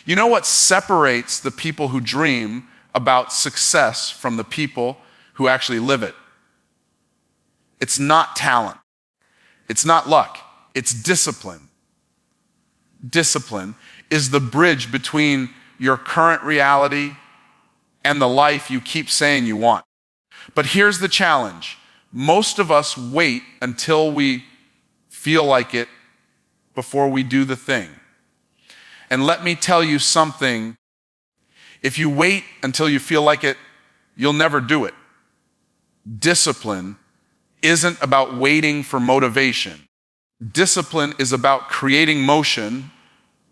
You know what separates the people who dream about success from the people who actually live it? It's not talent. It's not luck. It's discipline. Discipline is the bridge between your current reality and the life you keep saying you want. But here's the challenge. Most of us wait until we feel like it before we do the thing. And let me tell you something. If you wait until you feel like it, you'll never do it. Discipline isn't about waiting for motivation. Discipline is about creating motion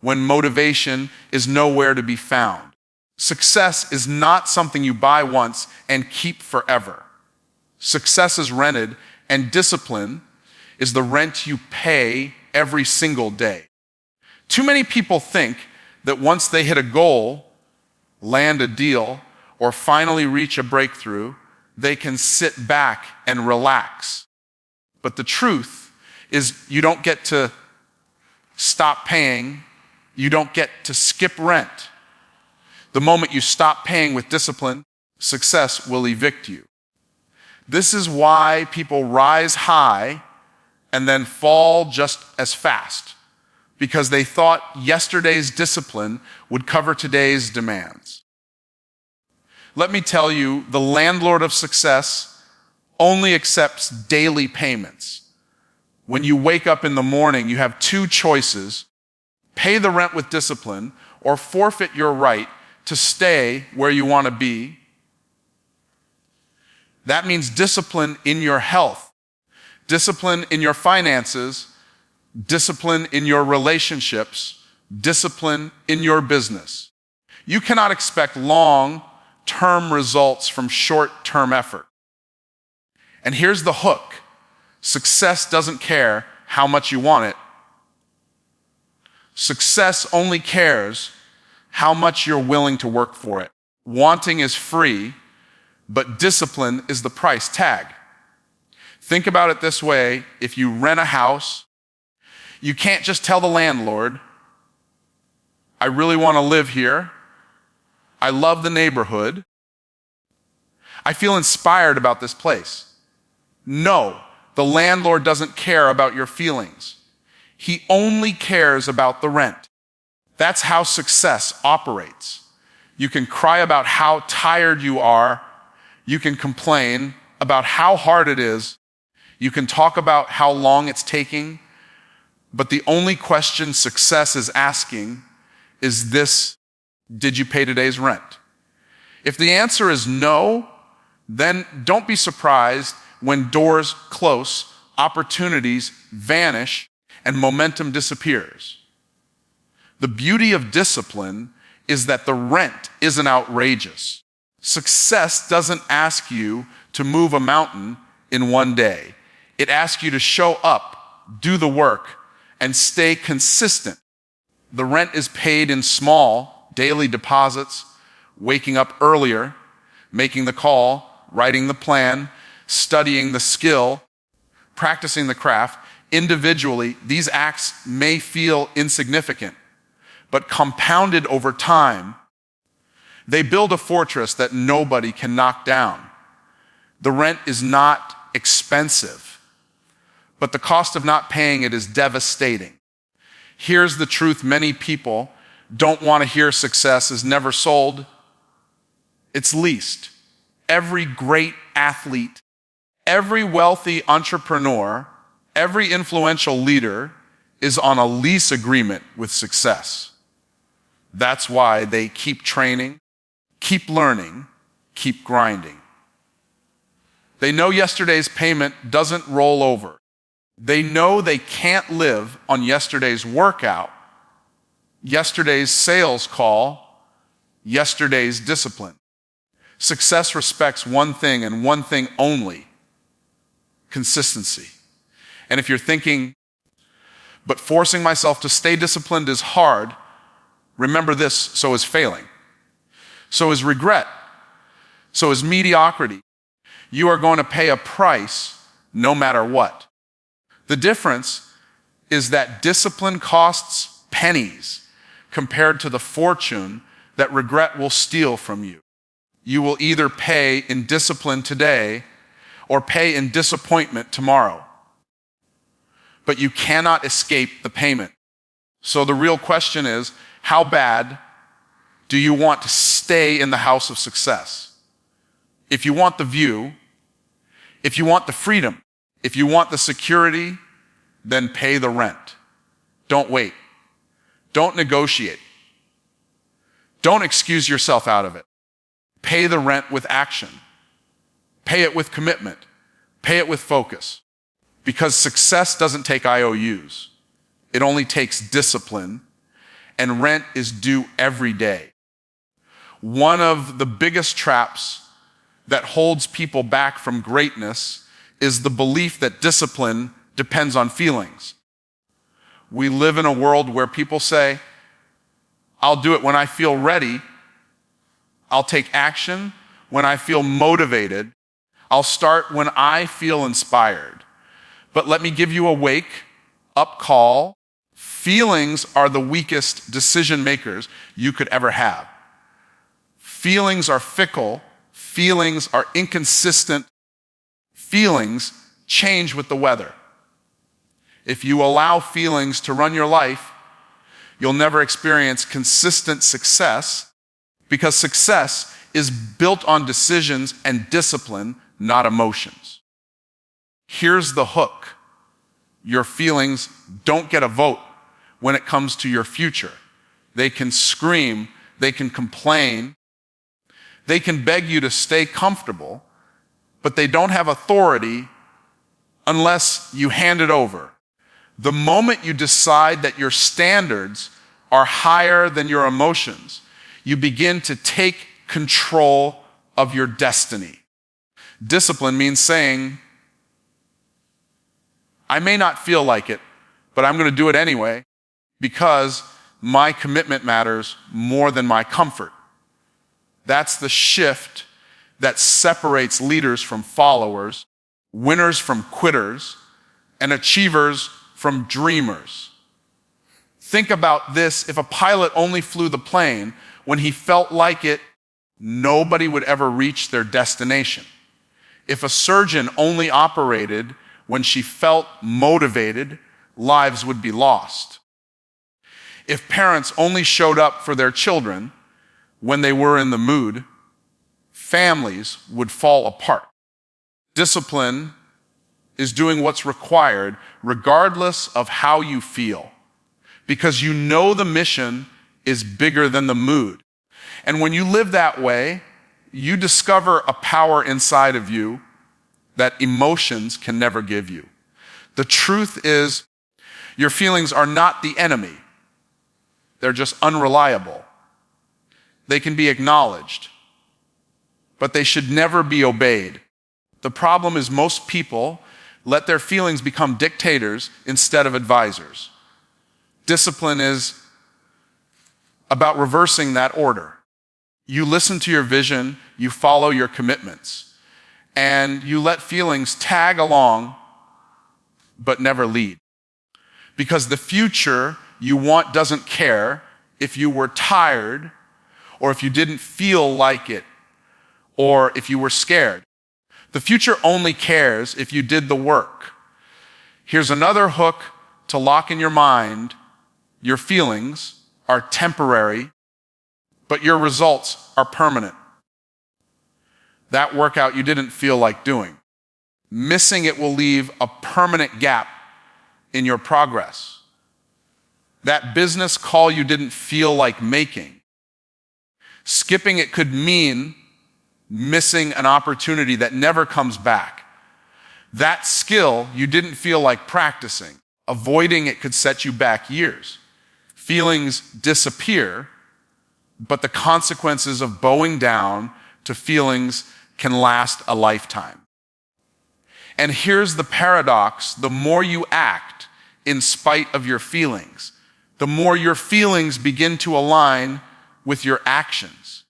when motivation is nowhere to be found. Success is not something you buy once and keep forever. Success is rented, and discipline is the rent you pay every single day. Too many people think that once they hit a goal, land a deal, or finally reach a breakthrough, they can sit back and relax. But the truth is you don't get to stop paying. You don't get to skip rent. The moment you stop paying with discipline, success will evict you. This is why people rise high and then fall just as fast, because they thought yesterday's discipline would cover today's demands. Let me tell you, the landlord of success only accepts daily payments. When you wake up in the morning, you have two choices: pay the rent with discipline or forfeit your right to stay where you want to be. That means discipline in your health, discipline in your finances, discipline in your relationships, discipline in your business. You cannot expect long-term results from short-term effort. And here's the hook. Success doesn't care how much you want it. Success only cares how much you're willing to work for it. Wanting is free, but discipline is the price tag. Think about it this way. If you rent a house, you can't just tell the landlord, I really want to live here. I love the neighborhood. I feel inspired about this place. No, the landlord doesn't care about your feelings. He only cares about the rent. That's how success operates. You can cry about how tired you are. You can complain about how hard it is. You can talk about how long it's taking. But the only question success is asking is this: did you pay today's rent? If the answer is no, then don't be surprised when doors close, opportunities vanish, and momentum disappears. The beauty of discipline is that the rent isn't outrageous. Success doesn't ask you to move a mountain in one day. It asks you to show up, do the work, and stay consistent. The rent is paid in small, daily deposits: waking up earlier, making the call, writing the plan, studying the skill, practicing the craft. Individually, these acts may feel insignificant, but compounded over time, they build a fortress that nobody can knock down. The rent is not expensive, but the cost of not paying it is devastating. Here's the truth many people don't want to hear: success is never sold, it's leased. Every great athlete, every wealthy entrepreneur, every influential leader is on a lease agreement with success. That's why they keep training, keep learning, keep grinding. They know yesterday's payment doesn't roll over. They know they can't live on yesterday's workout, yesterday's sales call, yesterday's discipline. Success respects one thing and one thing only: consistency. And if you're thinking, but forcing myself to stay disciplined is hard, remember this: so is failing. So is regret. So is mediocrity. You are going to pay a price no matter what. The difference is that discipline costs pennies. compared to the fortune that regret will steal from you. You will either pay in discipline today or pay in disappointment tomorrow. But you cannot escape the payment. So the real question is, how bad do you want to stay in the house of success? If you want the view, if you want the freedom, if you want the security, then pay the rent. Don't wait. Don't negotiate. Don't excuse yourself out of it. Pay the rent with action. Pay it with commitment. Pay it with focus. Because success doesn't take IOUs. It only takes discipline, and rent is due every day. One of the biggest traps that holds people back from greatness is the belief that discipline depends on feelings. We live in a world where people say, I'll do it when I feel ready. I'll take action when I feel motivated. I'll start when I feel inspired. But let me give you a wake-up call. Feelings are the weakest decision makers you could ever have. Feelings are fickle. Feelings are inconsistent. Feelings change with the weather. If you allow feelings to run your life, you'll never experience consistent success, because success is built on decisions and discipline, not emotions. Here's the hook. Your feelings don't get a vote when it comes to your future. They can scream, they can complain, they can beg you to stay comfortable, but they don't have authority unless you hand it over. The moment you decide that your standards are higher than your emotions, you begin to take control of your destiny. Discipline means saying, I may not feel like it, but I'm going to do it anyway because my commitment matters more than my comfort. That's the shift that separates leaders from followers, winners from quitters, and achievers from dreamers. Think about this. If a pilot only flew the plane when he felt like it, nobody would ever reach their destination. If a surgeon only operated when she felt motivated, lives would be lost. If parents only showed up for their children when they were in the mood, families would fall apart. Discipline is doing what's required regardless of how you feel, because you know the mission is bigger than the mood. And when you live that way, you discover a power inside of you that emotions can never give you. The truth is, your feelings are not the enemy. They're just unreliable. They can be acknowledged, but they should never be obeyed. The problem is most people let their feelings become dictators instead of advisors. Discipline is about reversing that order. You listen to your vision, you follow your commitments, and you let feelings tag along but never lead. Because the future you want doesn't care if you were tired or if you didn't feel like it or if you were scared. The future only cares if you did the work. Here's another hook to lock in your mind. Your feelings are temporary, but your results are permanent. That workout you didn't feel like doing, missing it will leave a permanent gap in your progress. That business call you didn't feel like making, skipping it could mean missing an opportunity that never comes back. That skill you didn't feel like practicing, avoiding it could set you back years. Feelings disappear, but the consequences of bowing down to feelings can last a lifetime. And here's the paradox: the more you act in spite of your feelings, the more your feelings begin to align with your actions.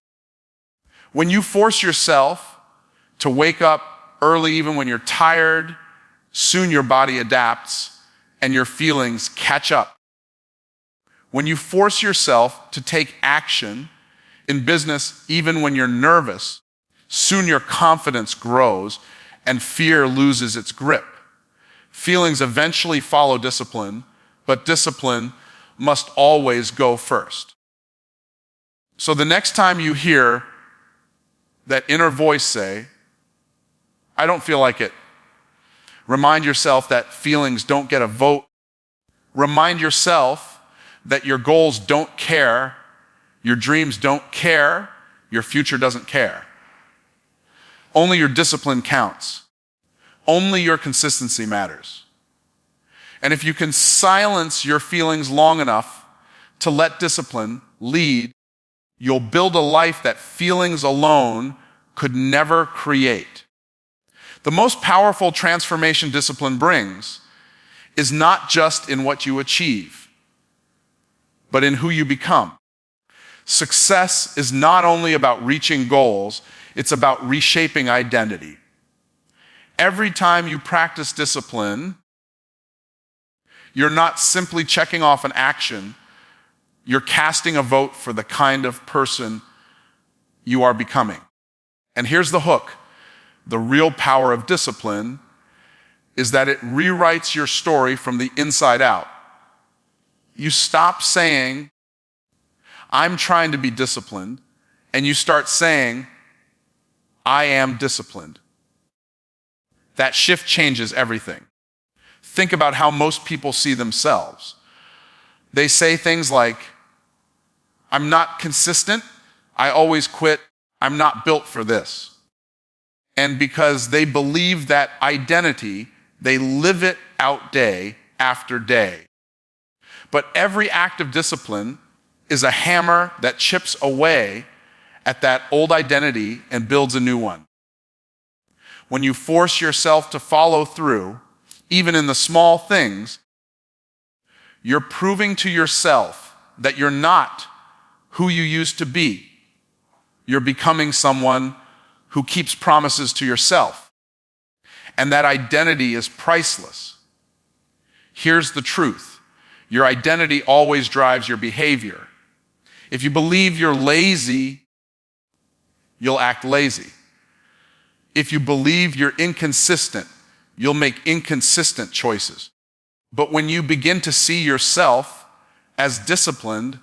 When you force yourself to wake up early even when you're tired, soon your body adapts and your feelings catch up. When you force yourself to take action in business, even when you're nervous, soon your confidence grows and fear loses its grip. Feelings eventually follow discipline, but discipline must always go first. So the next time you hear that inner voice say, I don't feel like it, remind yourself that feelings don't get a vote. Remind yourself that your goals don't care, your dreams don't care, your future doesn't care. Only your discipline counts. Only your consistency matters. And if you can silence your feelings long enough to let discipline lead, you'll build a life that feelings alone could never create. The most powerful transformation discipline brings is not just in what you achieve, but in who you become. Success is not only about reaching goals, it's about reshaping identity. Every time you practice discipline, you're not simply checking off an action, you're casting a vote for the kind of person you are becoming. And here's the hook. The real power of discipline is that it rewrites your story from the inside out. You stop saying, I'm trying to be disciplined, and you start saying, I am disciplined. That shift changes everything. Think about how most people see themselves. They say things like, I'm not consistent, I always quit, I'm not built for this. And because they believe that identity, they live it out day after day. But every act of discipline is a hammer that chips away at that old identity and builds a new one. When you force yourself to follow through, even in the small things, you're proving to yourself that you're not who you used to be. You're becoming someone who keeps promises to yourself. And that identity is priceless. Here's the truth. Your identity always drives your behavior. If you believe you're lazy, you'll act lazy. If you believe you're inconsistent, you'll make inconsistent choices. But when you begin to see yourself as disciplined,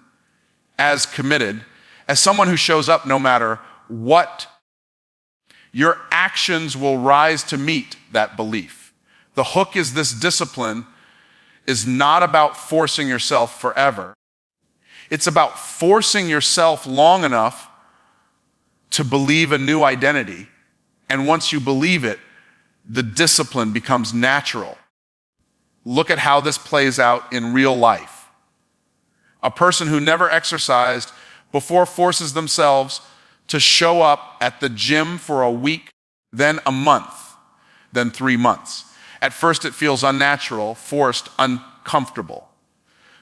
as committed, as someone who shows up no matter what, your actions will rise to meet that belief. The hook is this discipline is not about forcing yourself forever. It's about forcing yourself long enough to believe a new identity. And once you believe it, the discipline becomes natural. Look at how this plays out in real life. A person who never exercised before forces themselves to show up at the gym for a week, then a month, then 3 months. At first it feels unnatural, forced, uncomfortable.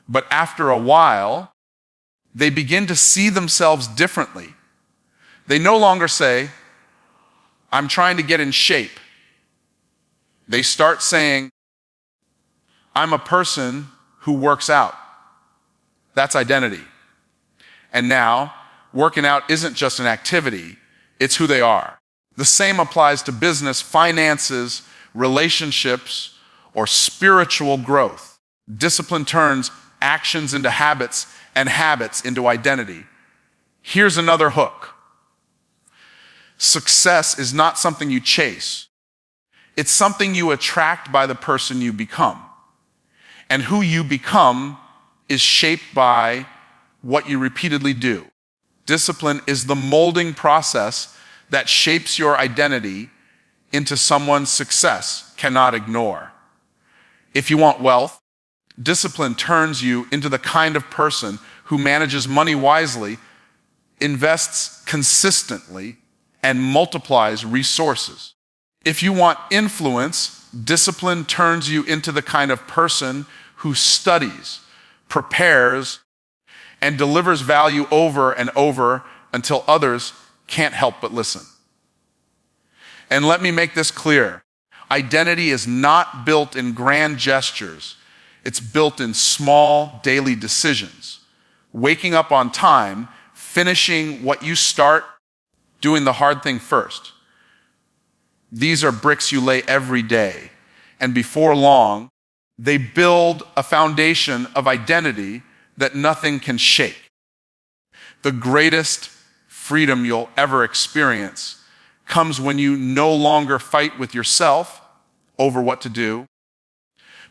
But after a while, they begin to see themselves differently. They no longer say, I'm trying to get in shape. They start saying, I'm a person who works out. That's identity. And now, working out isn't just an activity, it's who they are. The same applies to business, finances, relationships, or spiritual growth. Discipline turns actions into habits and habits into identity. Here's another hook. Success is not something you chase. It's something you attract by the person you become. And who you become is shaped by what you repeatedly do. Discipline is the molding process that shapes your identity into someone success cannot ignore. If you want wealth, discipline turns you into the kind of person who manages money wisely, invests consistently, and multiplies resources. If you want influence, discipline turns you into the kind of person who studies, prepares, and delivers value over and over until others can't help but listen. And let me make this clear. Identity is not built in grand gestures. It's built in small daily decisions. Waking up on time, finishing what you start, doing the hard thing first. These are bricks you lay every day. And before long, they build a foundation of identity that nothing can shake. The greatest freedom you'll ever experience comes when you no longer fight with yourself over what to do,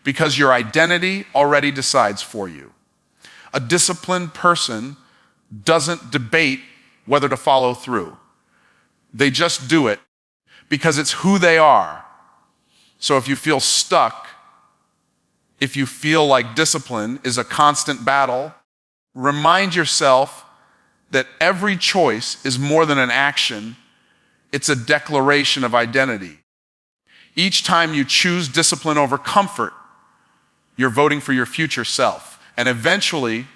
because your identity already decides for you. A disciplined person doesn't debate whether to follow through. They just do it because it's who they are. So if you feel stuck, if you feel like discipline is a constant battle, remind yourself that every choice is more than an action. It's a declaration of identity. Each time you choose discipline over comfort, you're voting for your future self. And eventually,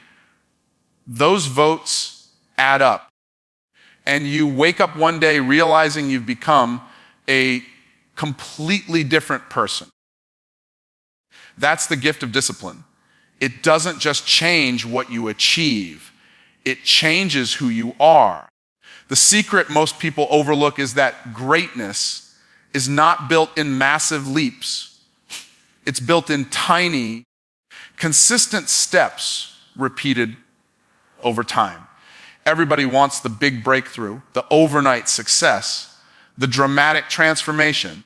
those votes add up. And you wake up one day realizing you've become a completely different person. That's the gift of discipline. It doesn't just change what you achieve. It changes who you are. The secret most people overlook is that greatness is not built in massive leaps. It's built in tiny, consistent steps repeated over time. Everybody wants the big breakthrough, the overnight success, the dramatic transformation.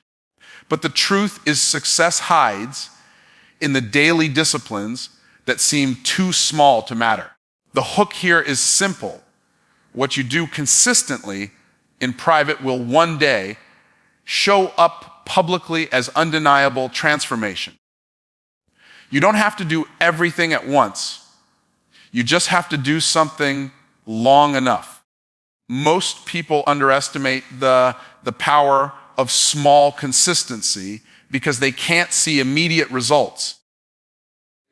But the truth is, success hides in the daily disciplines that seem too small to matter. The hook here is simple. What you do consistently in private will one day show up publicly as undeniable transformation. You don't have to do everything at once. You just have to do something long enough. Most people underestimate the power of small consistency because they can't see immediate results.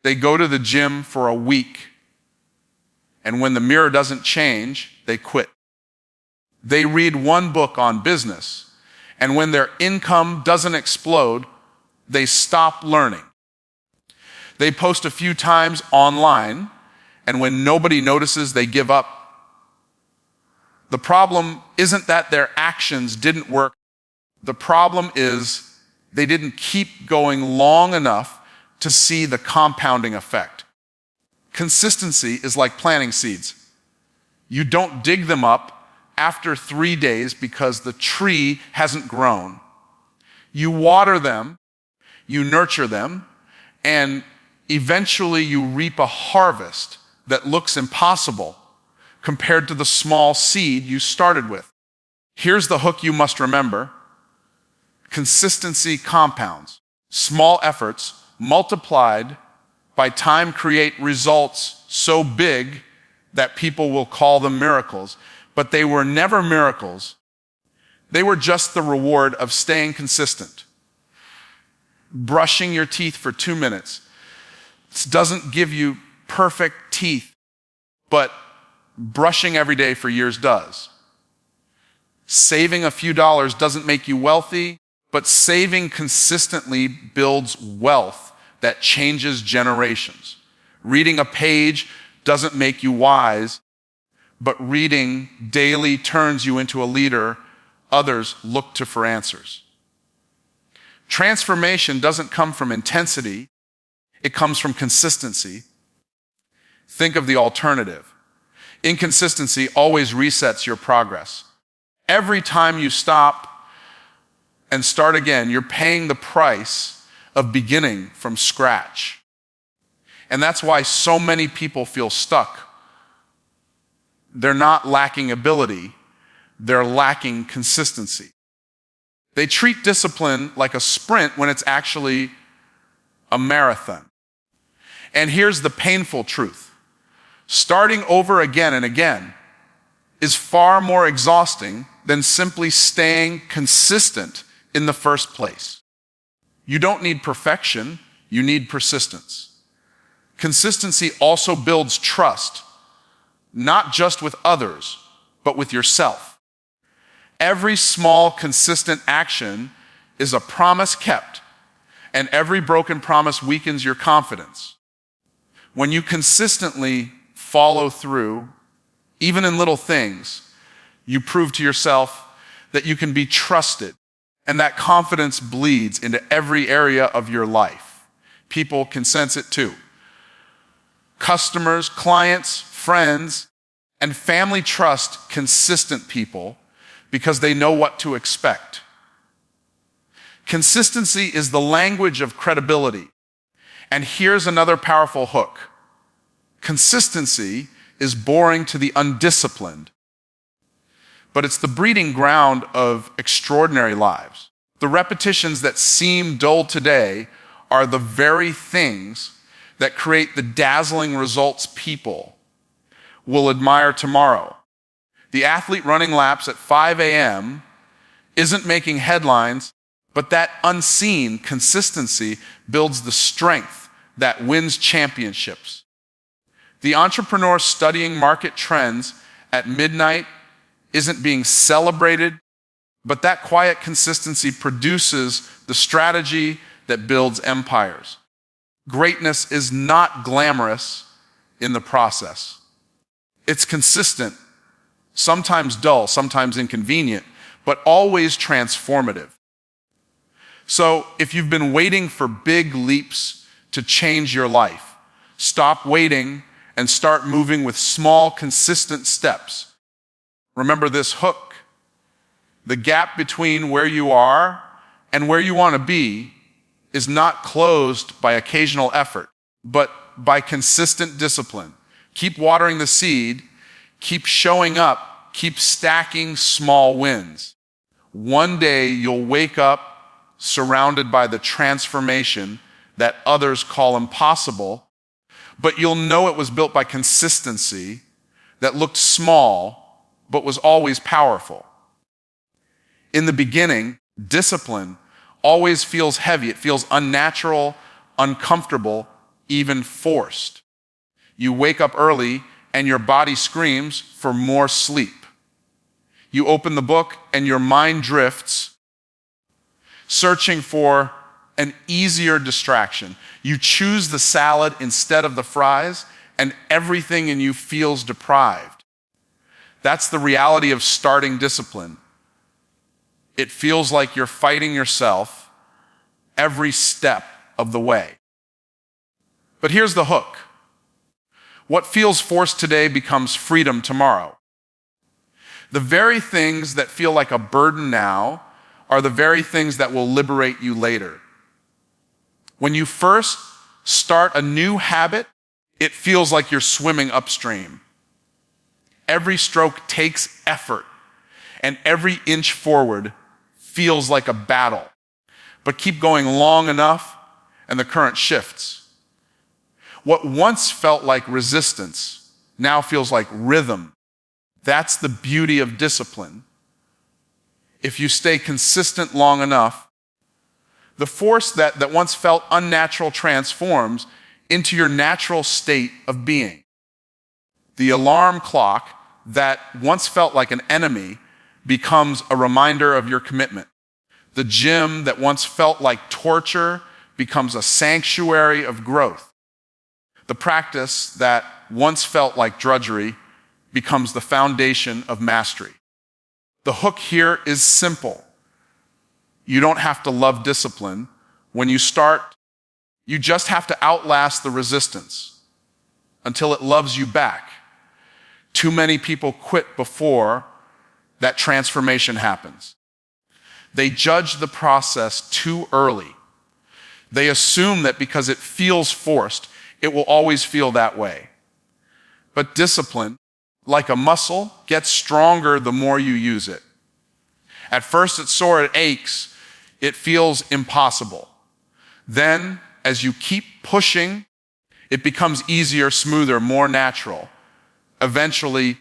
They go to the gym for a week, and when the mirror doesn't change, they quit. They read one book on business, and when their income doesn't explode, they stop learning. They post a few times online, and when nobody notices, they give up. The problem isn't that their actions didn't work. The problem is they didn't keep going long enough to see the compounding effect. Consistency is like planting seeds. You don't dig them up after 3 days because the tree hasn't grown. You water them, you nurture them, and eventually you reap a harvest that looks impossible compared to the small seed you started with. Here's the hook you must remember. Consistency compounds. Small efforts multiplied by time create results so big that people will call them miracles. But they were never miracles. They were just the reward of staying consistent. Brushing your teeth for 2 minutes doesn't give you perfect teeth, but brushing every day for years does. Saving a few dollars doesn't make you wealthy, but saving consistently builds wealth that changes generations. Reading a page doesn't make you wise, but reading daily turns you into a leader others look to for answers. Transformation doesn't come from intensity, it comes from consistency. Think of the alternative. Inconsistency always resets your progress. Every time you stop and start again, you're paying the price of beginning from scratch. And that's why so many people feel stuck. They're not lacking ability, they're lacking consistency. They treat discipline like a sprint when it's actually a marathon. And here's the painful truth. Starting over again and again is far more exhausting than simply staying consistent in the first place. You don't need perfection, you need persistence. Consistency also builds trust, not just with others, but with yourself. Every small, consistent action is a promise kept, and every broken promise weakens your confidence. When you consistently follow through, even in little things, you prove to yourself that you can be trusted, and that confidence bleeds into every area of your life. People can sense it too. Customers, clients, friends, and family trust consistent people because they know what to expect. Consistency is the language of credibility. And here's another powerful hook. Consistency is boring to the undisciplined, but it's the breeding ground of extraordinary lives. The repetitions that seem dull today are the very things that create the dazzling results people will admire tomorrow. The athlete running laps at 5 a.m. isn't making headlines, but that unseen consistency builds the strength that wins championships. The entrepreneur studying market trends at midnight isn't being celebrated, but that quiet consistency produces the strategy that builds empires. Greatness is not glamorous in the process. It's consistent, sometimes dull, sometimes inconvenient, but always transformative. So if you've been waiting for big leaps to change your life, stop waiting and start moving with small, consistent steps. Remember this hook. The gap between where you are and where you want to be is not closed by occasional effort, but by consistent discipline. Keep watering the seed, keep showing up, keep stacking small wins. One day you'll wake up surrounded by the transformation that others call impossible, but you'll know it was built by consistency that looked small, but was always powerful. In the beginning, discipline always feels heavy. It feels unnatural, uncomfortable, even forced. You wake up early and your body screams for more sleep. You open the book and your mind drifts, searching for an easier distraction. You choose the salad instead of the fries, and everything in you feels deprived. That's the reality of starting discipline. It feels like you're fighting yourself every step of the way. But here's the hook. What feels forced today becomes freedom tomorrow. The very things that feel like a burden now are the very things that will liberate you later. When you first start a new habit, it feels like you're swimming upstream. Every stroke takes effort, and every inch forward feels like a battle. But keep going long enough, and the current shifts. What once felt like resistance now feels like rhythm. That's the beauty of discipline. If you stay consistent long enough, the force that once felt unnatural transforms into your natural state of being. The alarm clock that once felt like an enemy becomes a reminder of your commitment. The gym that once felt like torture becomes a sanctuary of growth. The practice that once felt like drudgery becomes the foundation of mastery. The hook here is simple. You don't have to love discipline. When you start, you just have to outlast the resistance until it loves you back. Too many people quit before that transformation happens. They judge the process too early. They assume that because it feels forced, it will always feel that way. But discipline, like a muscle, gets stronger the more you use it. At first it's sore, it aches, it feels impossible. Then, as you keep pushing, it becomes easier, smoother, more natural. Eventually,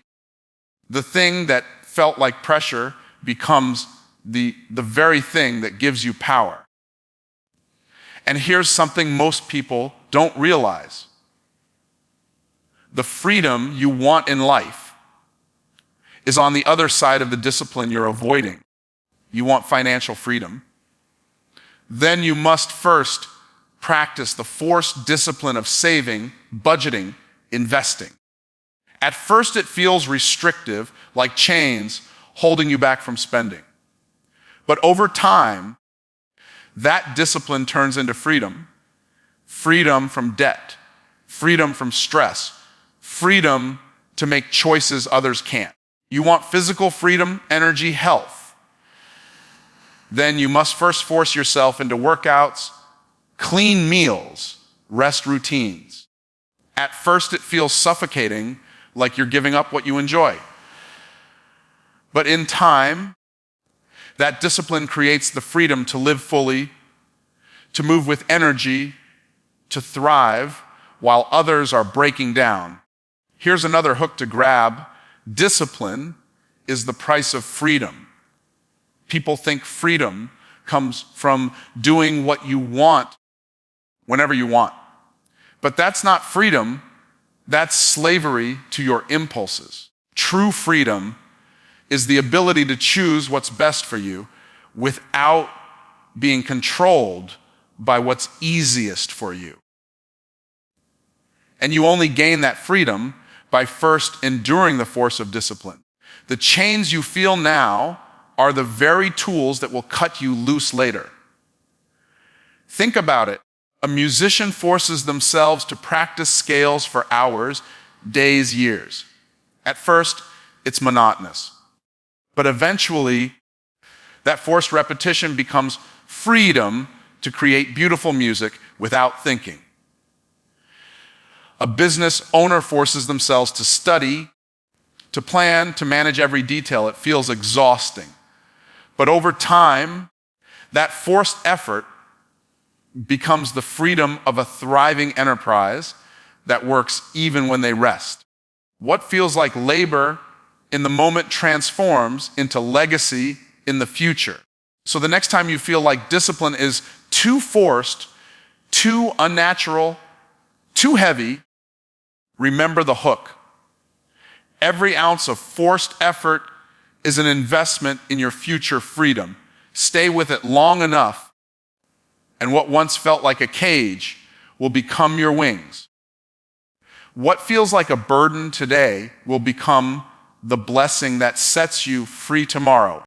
the thing that felt like pressure becomes the very thing that gives you power. And here's something most people don't realize. The freedom you want in life is on the other side of the discipline you're avoiding. You want financial freedom. then you must first practice the forced discipline of saving, budgeting, investing. At first, it feels restrictive, like chains holding you back from spending. But over time, that discipline turns into freedom. Freedom from debt, freedom from stress, freedom to make choices others can't. You want physical freedom, energy, health. Then you must first force yourself into workouts, clean meals, rest routines. At first, it feels suffocating, like you're giving up what you enjoy. But in time, that discipline creates the freedom to live fully, to move with energy, to thrive while others are breaking down. Here's another hook to grab. Discipline is the price of freedom. People think freedom comes from doing what you want whenever you want. But that's not freedom. That's slavery to your impulses. True freedom is the ability to choose what's best for you without being controlled by what's easiest for you. And you only gain that freedom by first enduring the force of discipline. The chains you feel now are the very tools that will cut you loose later. Think about it. A musician forces themselves to practice scales for hours, days, years. At first, it's monotonous. But eventually, that forced repetition becomes freedom to create beautiful music without thinking. A business owner forces themselves to study, to plan, to manage every detail. It feels exhausting. But over time, that forced effort becomes the freedom of a thriving enterprise that works even when they rest. What feels like labor in the moment transforms into legacy in the future. So the next time you feel like discipline is too forced, too unnatural, too heavy, remember the hook. Every ounce of forced effort is an investment in your future freedom. Stay with it long enough, and what once felt like a cage will become your wings. What feels like a burden today will become the blessing that sets you free tomorrow.